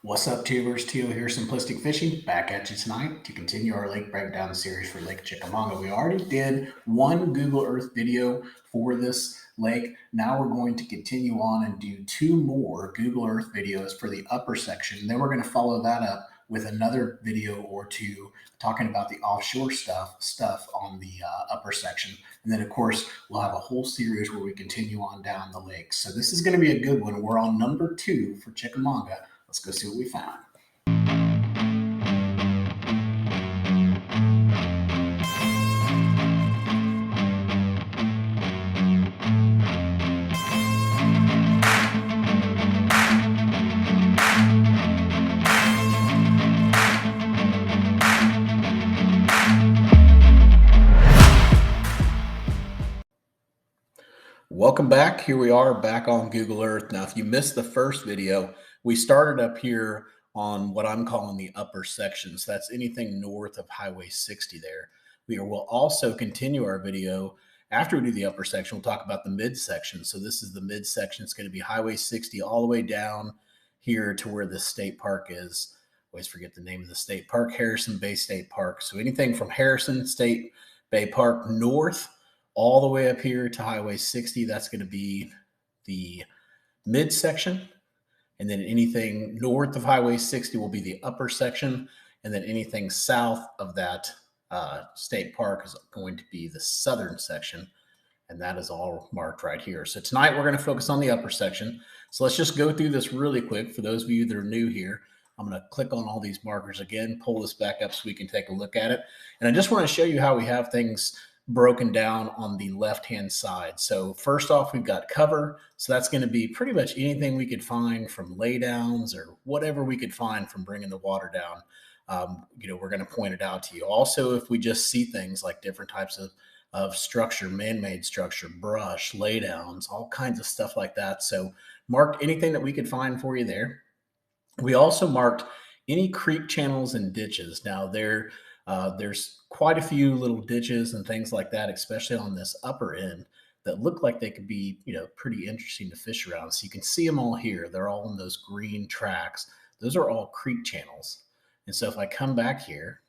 What's up, tubers? Teo here, Simplistic Fishing, back at you tonight to continue our lake breakdown series for Lake Chickamauga. We already did one Google Earth video for this lake. Now we're going to continue on and do two more Google Earth videos for the upper section. Then we're going to follow that up with another video or two talking about the offshore stuff on the upper section. And then, of course, we'll have a whole series where we continue on down the lake. So this is going to be a good one. We're on number 2 for Chickamauga. Let's go see what we found. Welcome back. Here we are back on Google Earth. Now, if you missed the first video, we started up here on what I'm calling the upper section. So that's anything north of Highway 60 there. We will also continue our video after we do the upper section. We'll talk about the midsection. So this is the midsection. It's going to be Highway 60 all the way down here to where the state park is. Always forget the name of the state park, Harrison Bay State Park. So anything from Harrison State Bay Park north all the way up here to Highway 60, that's going to be the midsection. And then anything north of Highway 60 will be the upper section. And then anything south of that state park is going to be the southern section. And that is all marked right here. So tonight we're going to focus on the upper section. So let's just go through this really quick. For those of you that are new here, I'm going to click on all these markers again, pull this back up so we can take a look at it. And I just want to show you how we have things broken down on the left-hand side. So first off, we've got cover. So that's going to be pretty much anything we could find from laydowns or whatever we could find from bringing the water down. We're going to point it out to you. Also, if we just see things like different types of structure, man-made structure, brush, laydowns, all kinds of stuff like that. So marked anything that we could find for you there. We also marked any creek channels and ditches. Now there's quite a few little ditches and things like that, especially on this upper end, that look like they could be, pretty interesting to fish around. So you can see them all here. They're all in those green tracks. Those are all creek channels. And so if I come back here,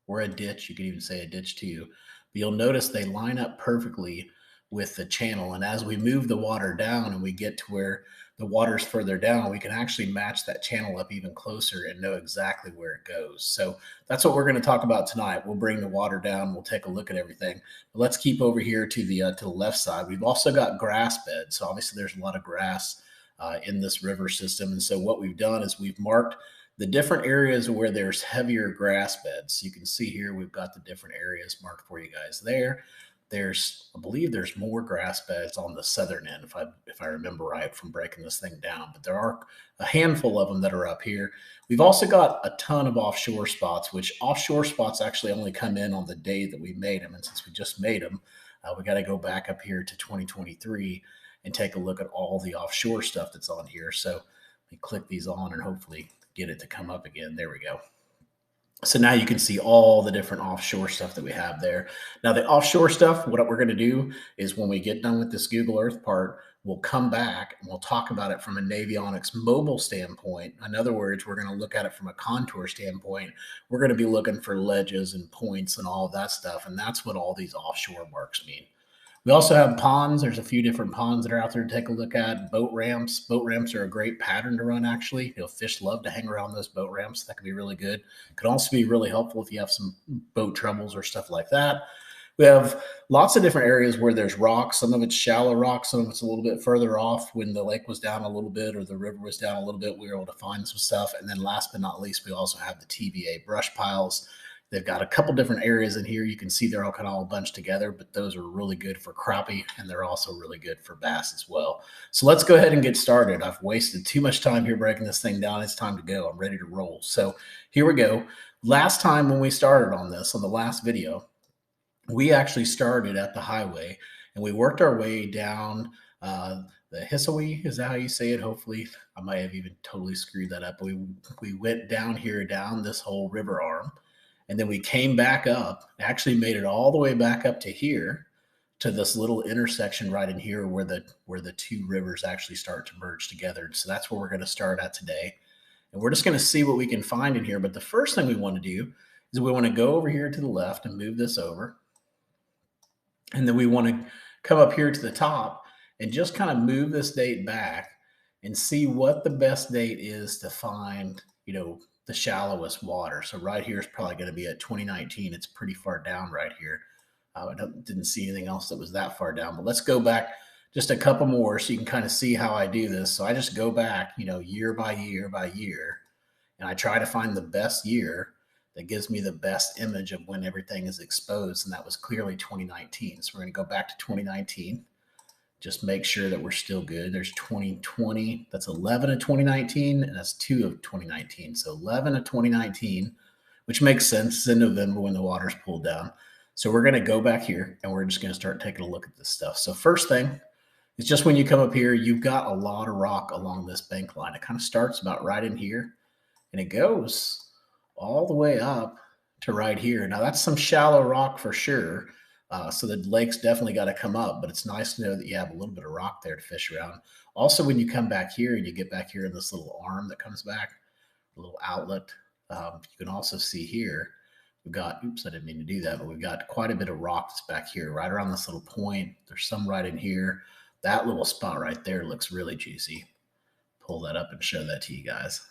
or a ditch, you could even say a ditch too, but you'll notice they line up perfectly with the channel. And as we move the water down and we get to where the water's further down, we can actually match that channel up even closer and know exactly where it goes. So that's what we're going to talk about tonight. We'll bring the water down. We'll take a look at everything. But let's keep over here to the left side. We've also got grass beds. So obviously there's a lot of grass in this river system. And so what we've done is we've marked the different areas where there's heavier grass beds. So you can see here, we've got the different areas marked for you guys there. I believe there's more grass beds on the southern end, if I remember right from breaking this thing down, but there are a handful of them that are up here. We've also got a ton of offshore spots, which offshore spots actually only come in on the day that we made them. And since we just made them, we got to go back up here to 2023 and take a look at all the offshore stuff that's on here. So let me click these on and hopefully get it to come up again. There we go. So now you can see all the different offshore stuff that we have there. Now the offshore stuff, what we're going to do is when we get done with this Google Earth part, we'll come back and we'll talk about it from a Navionics mobile standpoint. In other words, we're going to look at it from a contour standpoint. We're going to be looking for ledges and points and all of that stuff. And that's what all these offshore marks mean. We also have ponds. There's a few different ponds that are out there to take a look at. Boat ramps. Boat ramps are a great pattern to run, actually. Fish love to hang around those boat ramps. That can be really good. Could also be really helpful if you have some boat troubles or stuff like that. We have lots of different areas where there's rocks. Some of it's shallow rock. Some of it's a little bit further off. When the lake was down a little bit or the river was down a little bit, we were able to find some stuff. And then last but not least, we also have the TVA brush piles. They've got a couple different areas in here. You can see they're all kind of all bunched together, but those are really good for crappie, and they're also really good for bass as well. So let's go ahead and get started. I've wasted too much time here breaking this thing down. It's time to go. I'm ready to roll. So here we go. Last time when we started on this, on the last video, we actually started at the highway, and we worked our way down the Hissawee. Is that how you say it? Hopefully, I might have even totally screwed that up. We went down here, down this whole river arm. And then we came back up, actually made it all the way back up to here, to this little intersection right in here where the two rivers actually start to merge together. So that's where we're going to start at today. And we're just going to see what we can find in here. But the first thing we want to do is we want to go over here to the left and move this over. And then we want to come up here to the top and just kind of move this date back and see what the best date is to find, the shallowest water. So right here is probably going to be at 2019. It's pretty far down right here. I didn't see anything else that was that far down, but let's go back just a couple more so you can kind of see how I do this. So I just go back, year by year by year, and I try to find the best year that gives me the best image of when everything is exposed. And that was clearly 2019. So we're going to go back to 2019. Just make sure that we're still good. There's 2020. That's 11 of 2019, and that's 2 of 2019. So 11 of 2019, which makes sense. It's in November when the water's pulled down. So we're going to go back here, and we're just going to start taking a look at this stuff. So first thing is just when you come up here, you've got a lot of rock along this bank line. It kind of starts about right in here, and it goes all the way up to right here. Now, that's some shallow rock for sure. So the lake's definitely got to come up, but it's nice to know that you have a little bit of rock there to fish around. Also, when you come back here and you get back here in this little arm that comes back, a little outlet, you can also see here, we've got, oops, I didn't mean to do that, but we've got quite a bit of rock that's back here, right around this little point. There's some right in here. That little spot right there looks really juicy. Pull that up and show that to you guys.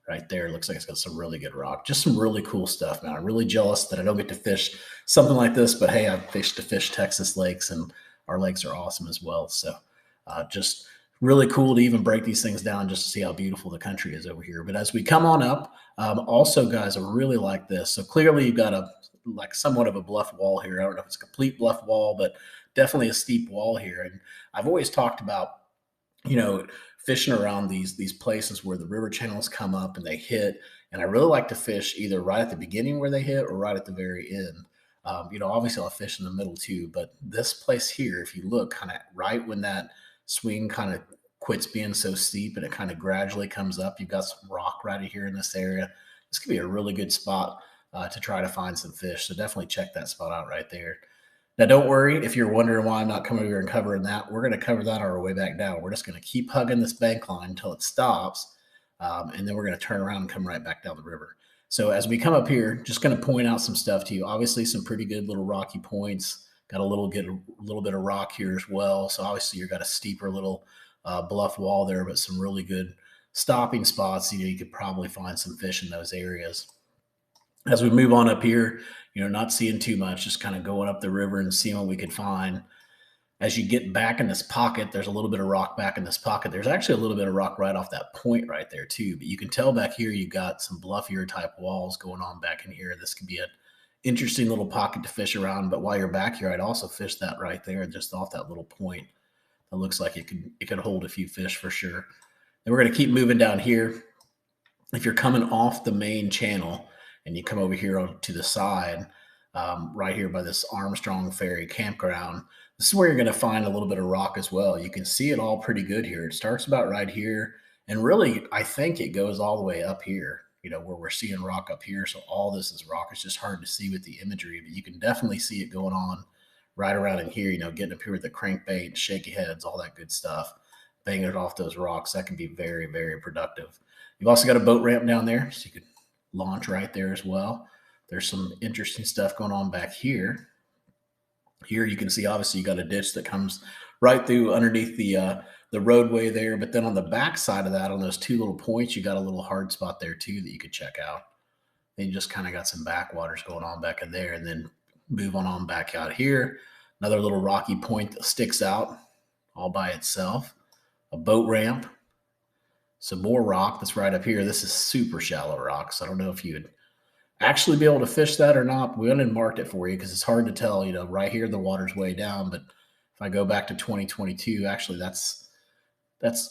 Right there, looks like it's got some really good rock. Just some really cool stuff, man. I'm really jealous that I don't get to fish something like this, but hey, I've fished to fish Texas lakes, and our lakes are awesome as well. So just really cool to even break these things down just to see how beautiful the country is over here. But as we come on up, also, guys, I really like this. So clearly you've got somewhat of a bluff wall here. I don't know if it's a complete bluff wall, but definitely a steep wall here. And I've always talked about, fishing around these places where the river channels come up and they hit. And I really like to fish either right at the beginning where they hit or right at the very end. Obviously I'll fish in the middle too, but this place here, if you look kind of right when that swing kind of quits being so steep and it kind of gradually comes up, you've got some rock right here in this area. This could be a really good spot to try to find some fish. So definitely check that spot out right there. Now, don't worry if you're wondering why I'm not coming over here and covering that. We're going to cover that on our way back down. We're just going to keep hugging this bank line until it stops, and then we're going to turn around and come right back down the river. So as we come up here, just going to point out some stuff to you. Obviously, some pretty good little rocky points. Got a little bit of rock here as well. So obviously, you've got a steeper little bluff wall there, but some really good stopping spots. You could probably find some fish in those areas. As we move on up here, not seeing too much, just kind of going up the river and seeing what we could find. As you get back in this pocket, there's a little bit of rock back in this pocket. There's actually a little bit of rock right off that point right there too. But you can tell back here, you've got some bluffier type walls going on back in here. This could be an interesting little pocket to fish around. But while you're back here, I'd also fish that right there, just off that little point. It looks like it could hold a few fish for sure. Then we're going to keep moving down here. If you're coming off the main channel, and you come over here to the side, right here by this Armstrong Ferry campground, this is where you're going to find a little bit of rock as well. You can see it all pretty good here. It starts about right here, and really, I think it goes all the way up here, where we're seeing rock up here. So all this is rock. It's just hard to see with the imagery, but you can definitely see it going on right around in here, getting up here with the crankbait, shaky heads, all that good stuff, banging it off those rocks. That can be very, very productive. You've also got a boat ramp down there, so you can launch right there as well. There's some interesting stuff going on back here. Here you can see, obviously, you got a ditch that comes right through underneath the roadway there. But then on the back side of that, on those two little points, you got a little hard spot there too that you could check out. Then you just kind of got some backwaters going on back in there, and then move on back out here. Another little rocky point that sticks out all by itself. A boat ramp. Some more rock that's right up here. This is super shallow rock, so I don't know if you would actually be able to fish that or not. We went and marked it for you because it's hard to tell. Right here the water's way down, but if I go back to 2022, actually that's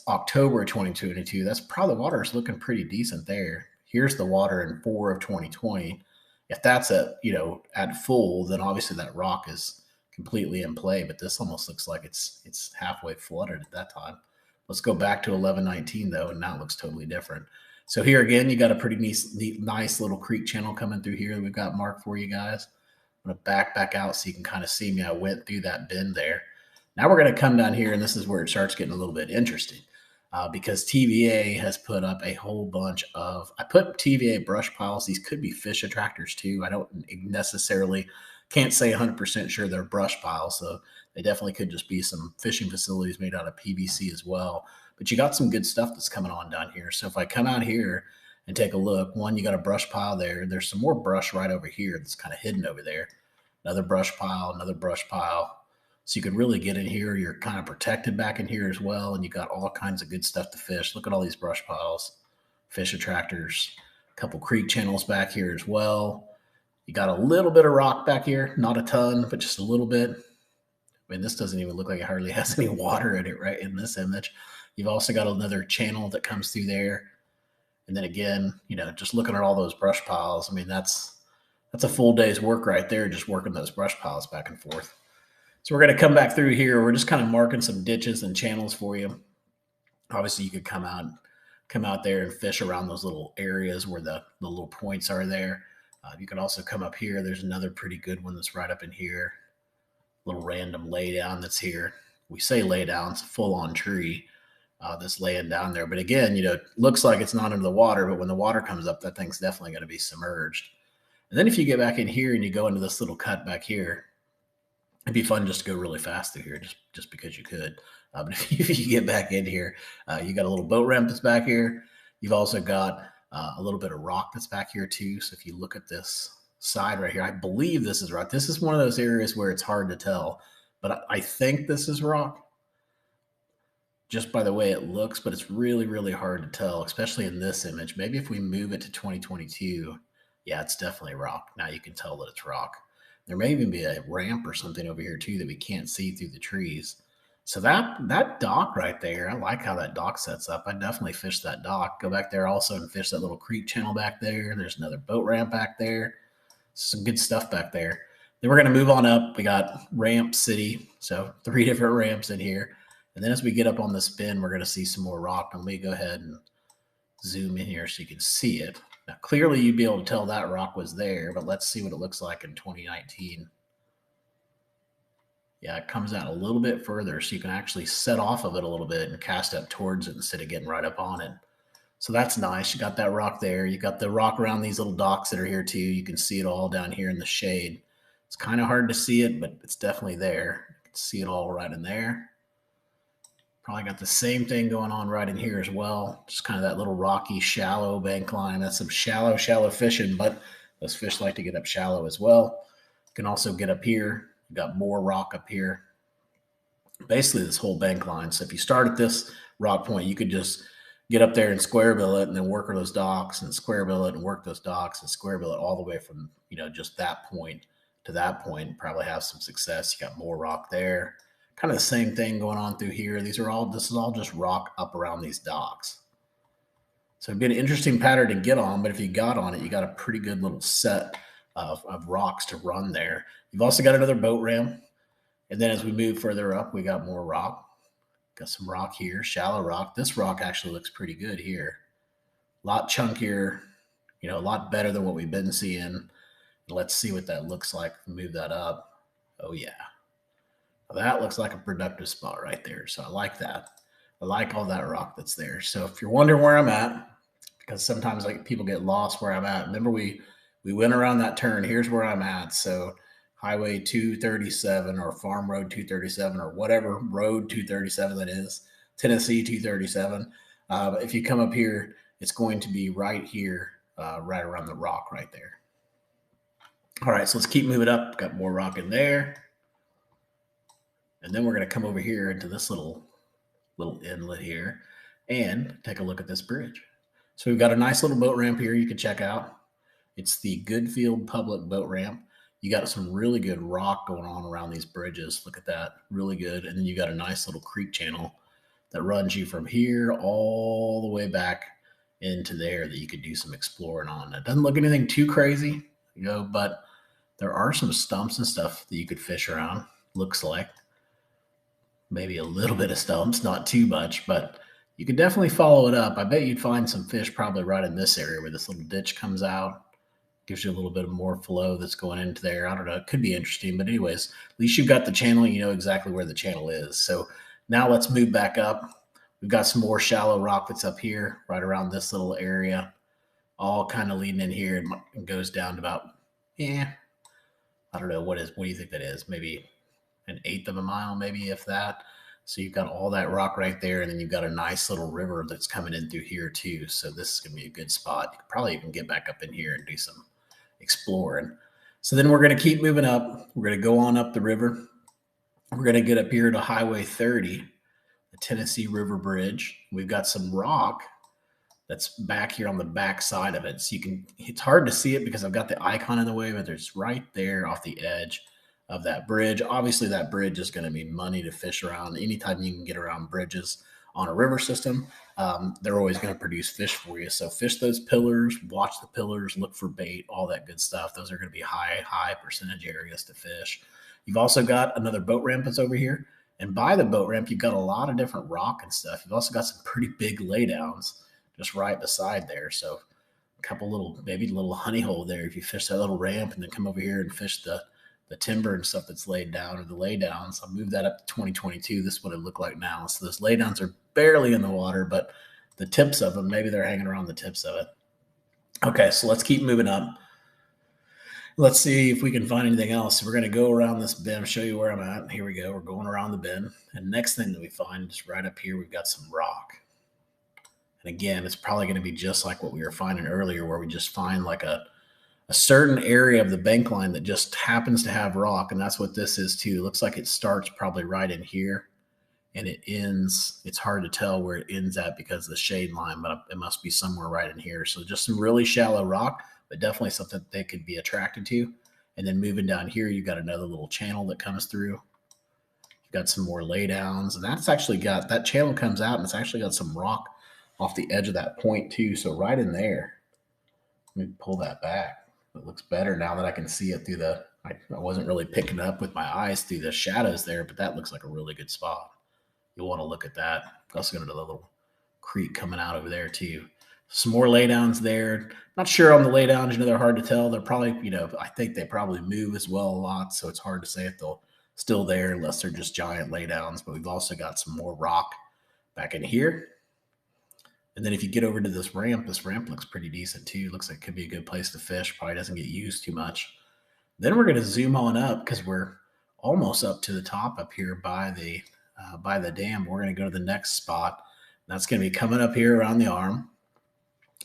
October 2022. That's probably, the water is looking pretty decent there. Here's the water in 4 of 2020. If that's at full, then obviously that rock is completely in play. But this almost looks like it's halfway flooded at that time. Let's go back to 11/19 though, and now it looks totally different. So here again, you got a pretty nice little creek channel coming through here that we've got marked for you guys. I'm going to back out so you can kind of see me. I went through that bend there. Now we're going to come down here, and this is where it starts getting a little bit interesting. because TVA has put up a whole bunch of, I put TVA brush piles. These could be fish attractors too. I don't necessarily, can't say 100% sure they're brush piles. So they definitely could just be some fishing facilities made out of PVC as well. But you got some good stuff that's coming on down here. So if I come out here and take a look, one, you got a brush pile there. There's some more brush right over here that's kind of hidden over there. Another brush pile, another brush pile. So you could really get in here. You're kind of protected back in here as well. And you got all kinds of good stuff to fish. Look at all these brush piles, fish attractors, a couple creek channels back here as well. You got a little bit of rock back here, not a ton, but just a little bit. I mean, this doesn't even look like it hardly has any water in it, right, in this image. You've also got another channel that comes through there. And then again, just looking at all those brush piles, I mean, that's a full day's work right there, just working those brush piles back and forth. So we're going to come back through here. We're just kind of marking some ditches and channels for you. Obviously, you could come out there and fish around those little areas where the little points are there. You can also come up here. There's another pretty good one that's right up in here. Little random laydown that's here. We say laydown, it's a full-on tree that's laying down there. But again, it looks like it's not under the water, but when the water comes up, that thing's definitely going to be submerged. And then if you get back in here and you go into this little cut back here, it'd be fun just to go really fast through here just because you could. But if you get back in here, you got a little boat ramp that's back here. You've also got a little bit of rock that's back here too. So if you look at this side right here, I believe this is rock. This is one of those areas where it's hard to tell, but I think this is rock just by the way it looks, but it's really, really hard to tell, especially in this image. Maybe if we move it to 2022, yeah, it's definitely rock. Now you can tell that it's rock. There may even be a ramp or something over here too that we can't see through the trees. So that dock right there, I like how that dock sets up. I definitely fish that dock. Go back there also and fish that little creek channel back there. There's another boat ramp back there. Some good stuff back there. Then we're going to move on up. We got Ramp City, so 3 different ramps in here. And then as we get up on this bend, we're going to see some more rock. And let me go ahead and zoom in here so you can see it. Now, clearly you'd be able to tell that rock was there, but let's see what it looks like in 2019. Yeah, it comes out a little bit further, so you can actually set off of it a little bit and cast up towards it instead of getting right up on it. So that's nice. You got that rock there. You got the rock around these little docks that are here too. You can see it all down here in the shade. It's kind of hard to see it, but it's definitely there. You can see it all right in there. Probably got the same thing going on right in here as well. Just kind of that little rocky, shallow bank line. That's some shallow fishing, but those fish like to get up shallow as well. You can also get up here. You got more rock up here. Basically, this whole bank line. So if you start at this rock point, you could just get up there and square bill it and then work those docks and square bill it and work those docks and square bill it all the way from, just that point to that point. Probably have some success. You got more rock there. Kind of the same thing going on through here. This is all just rock up around these docks. So it'd be an interesting pattern to get on, but if you got on it, you got a pretty good little set of rocks to run there. You've also got another boat ramp. And then as we move further up, we got more rock. Got some rock here, shallow rock. This rock actually looks pretty good here. A lot chunkier, a lot better than what we've been seeing. Let's see what that looks like. Move that up. Oh, yeah. Well, that looks like a productive spot right there. So I like that. I like all that rock that's there. So if you're wondering where I'm at, because sometimes people get lost where I'm at. Remember, we went around that turn. Here's where I'm at. So Highway 237 or Farm Road 237 or whatever road 237 that is, Tennessee 237. If you come up here, it's going to be right here, right around the rock right there. All right, so let's keep moving up. Got more rock in there. And then we're going to come over here into this little inlet here and take a look at this bridge. So we've got a nice little boat ramp here you can check out. It's the Goodfield Public Boat Ramp. You got some really good rock going on around these bridges. Look at that, really good. And then you got a nice little creek channel that runs you from here all the way back into there that you could do some exploring on. It doesn't look anything too crazy, but there are some stumps and stuff that you could fish around. Looks like maybe a little bit of stumps, not too much, but you could definitely follow it up. I bet you'd find some fish probably right in this area where this little ditch comes out. Gives you a little bit of more flow that's going into there. I don't know. It could be interesting. But anyways, at least you've got the channel. You know exactly where the channel is. So now let's move back up. We've got some more shallow rock that's up here, right around this little area, all kind of leading in here and goes down to about, yeah, I don't know, what do you think that is? Maybe an eighth of a mile, maybe if that. So you've got all that rock right there, and then you've got a nice little river that's coming in through here too. So this is going to be a good spot. You could probably even get back up in here and do some exploring. So then we're going to keep moving up. We're going to go on up the river. We're going to get up here to Highway 30, the Tennessee River Bridge. We've got some rock that's back here on the back side of it. So you can, it's hard to see it because I've got the icon in the way, but it's right there off the edge of that bridge. Obviously, that bridge is going to be money to fish around. Anytime you can get around bridges on a river system, they're always going to produce fish for you. So fish those pillars, watch the pillars, look for bait, all that good stuff. Those are going to be high percentage areas to fish. You've also got another boat ramp that's over here. And by the boat ramp, you've got a lot of different rock and stuff. You've also got some pretty big laydowns just right beside there. So a couple little, maybe a little honey hole there. If you fish that little ramp and then come over here and fish the timber and stuff that's laid down, or the laydowns. I'll move that up to 2022. This is what it looked like now. So those laydowns are barely in the water, but the tips of them, maybe they're hanging around the tips of it. Okay, so let's keep moving up. Let's see if we can find anything else. We're going to go around this bend, show you where I'm at. Here we go. We're going around the bend. And next thing that we find is right up here, we've got some rock. And again, it's probably going to be just like what we were finding earlier, where we just find like a certain area of the bank line that just happens to have rock. And that's what this is too. It looks like it starts probably right in here and it ends. It's hard to tell where it ends at because of the shade line, but it must be somewhere right in here. So just some really shallow rock, but definitely something they could be attracted to. And then moving down here, you've got another little channel that comes through. You've got some more laydowns, and that's actually got, that channel comes out and it's actually got some rock off the edge of that point too. So right in there, let me pull that back. It looks better now that I can see it through the, I wasn't really picking it up with my eyes through the shadows there, but that looks like a really good spot. You'll want to look at that. Also got another little creek coming out over there too. Some more laydowns there. Not sure on the laydowns, they're hard to tell. They're probably, I think they probably move as well a lot. So it's hard to say if they'll still there unless they're just giant laydowns. But we've also got some more rock back in here. And then if you get over to this ramp looks pretty decent too. Looks like it could be a good place to fish. Probably doesn't get used too much. Then we're going to zoom on up because we're almost up to the top up here by the dam. We're going to go to the next spot. That's going to be coming up here around the arm.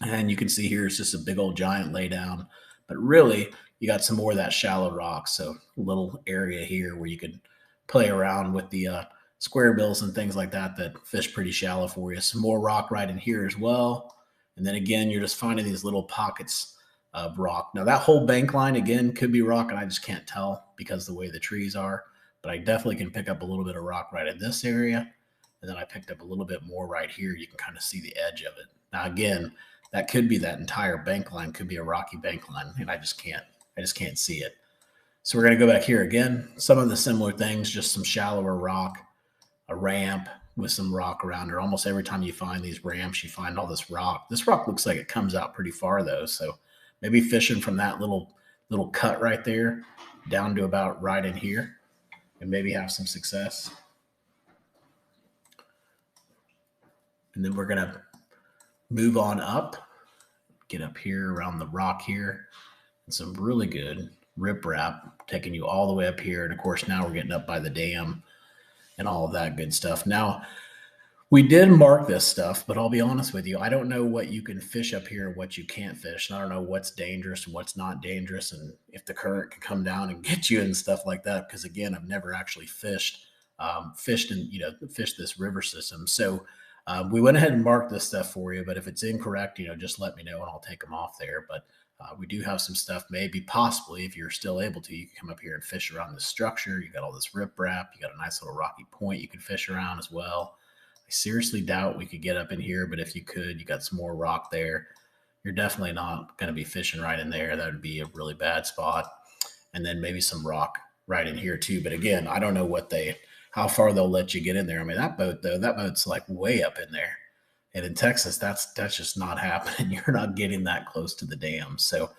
And you can see here it's just a big old giant laydown. But really, you got some more of that shallow rock. So a little area here where you can play around with the square bills and things like that fish pretty shallow for you. Some more rock right in here as well. And then again, you're just finding these little pockets of rock. Now that whole bank line again could be rock and I just can't tell because of the way the trees are, but I definitely can pick up a little bit of rock right in this area. And then I picked up a little bit more right here. You can kind of see the edge of it. Now again, that could be that entire bank line, could be a rocky bank line, and I just can't see it. So we're going to go back here again. Some of the similar things, just some shallower rock, a ramp with some rock around her. Almost every time you find these ramps, you find all this rock. This rock looks like it comes out pretty far though. So maybe fishing from that little cut right there down to about right in here and maybe have some success. And then we're going to move on up, get up here around the rock here, and some really good riprap taking you all the way up here. And of course, now we're getting up by the dam and all of that good stuff. Now, we did mark this stuff, but I'll be honest with you, I don't know what you can fish up here, what you can't fish. And I don't know what's dangerous and what's not dangerous, and if the current can come down and get you and stuff like that. Because again, I've never actually fished this river system. So we went ahead and marked this stuff for you, but if it's incorrect, just let me know and I'll take them off there. But we do have some stuff, maybe possibly if you're still able to, you can come up here and fish around this structure. You got all this riprap, you got a nice little rocky point you can fish around as well. I seriously doubt we could get up in here, but if you could, you got some more rock there. You're definitely not going to be fishing right in there. That would be a really bad spot. And then maybe some rock right in here too. But again, I don't know how far they'll let you get in there. I mean, that boat's like way up in there. And in Texas, that's just not happening. You're not getting that close to the dam. So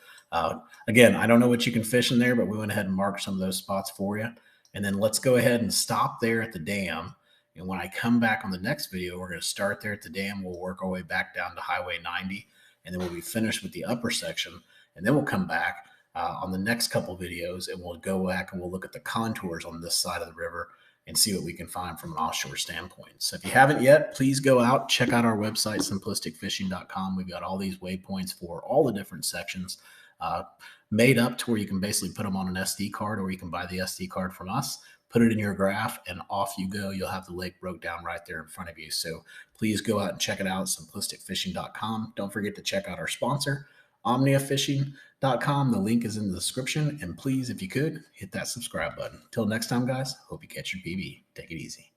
again, I don't know what you can fish in there, but we went ahead and marked some of those spots for you. And then let's go ahead and stop there at the dam. And when I come back on the next video, we're going to start there at the dam. We'll work our way back down to Highway 90, and then we'll be finished with the upper section. And then we'll come back on the next couple videos, and we'll go back and we'll look at the contours on this side of the river and see what we can find from an offshore standpoint. So if you haven't yet, please go out, check out our website, simplisticfishing.com. We've got all these waypoints for all the different sections made up to where you can basically put them on an SD card, or you can buy the SD card from us, put it in your graph, and off you go. You'll have the lake broke down right there in front of you. So please go out and check it out, simplisticfishing.com. Don't forget to check out our sponsor, OmniaFishing.com. The link is in the description. And please, if you could, hit that subscribe button. Till next time, guys, hope you catch your PB. Take it easy.